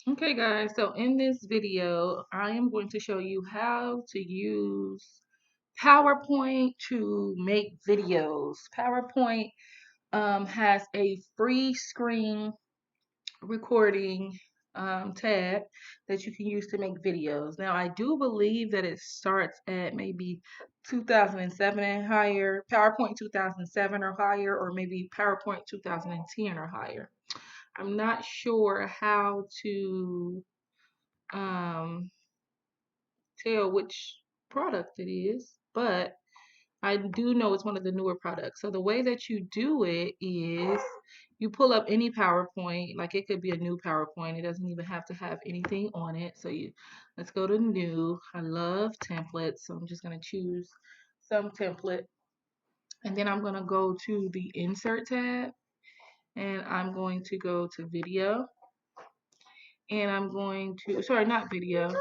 Okay guys, so in this video, I am going to show you how to use PowerPoint to make videos. PowerPoint has a free screen recording tab that you can use to make videos. Now, I do believe that it starts at maybe 2007 and higher, PowerPoint 2007 or higher, or maybe PowerPoint 2010 or higher. I'm not sure how to um, tell which product it is, but I do know it's one of the newer products. So the way that you do it is you pull up any PowerPoint, like it could be a new PowerPoint. It doesn't even have to have anything on it. So let's go to new. I love templates, so I'm just gonna choose some template, and then I'm gonna go to the insert tab, and I'm going to go to video, and I'm going to, sorry, not video.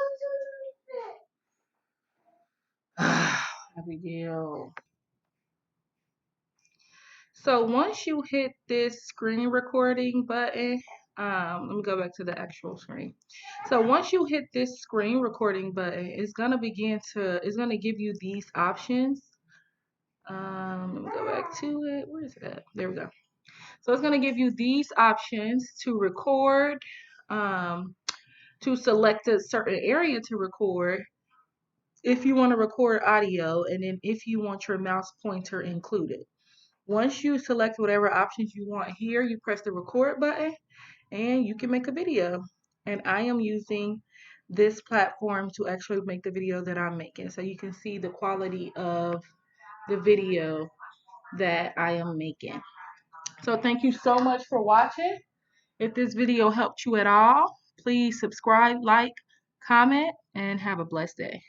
Video. So once you hit this screen recording button, let me go back to the actual screen. So once you hit this screen recording button, it's gonna give you these options. Let me go back to it. Where is it at? There we go. So it's gonna give you these options to record, um, to select a certain area to record, if you want to record audio, and then if you want your mouse pointer included. Once you select whatever options you want here, you press the record button and you can make a video. And I am using this platform to actually make the video that I'm making. So you can see the quality of the video that I am making. So thank you so much for watching. If this video helped you at all, please subscribe, like, comment, and have a blessed day.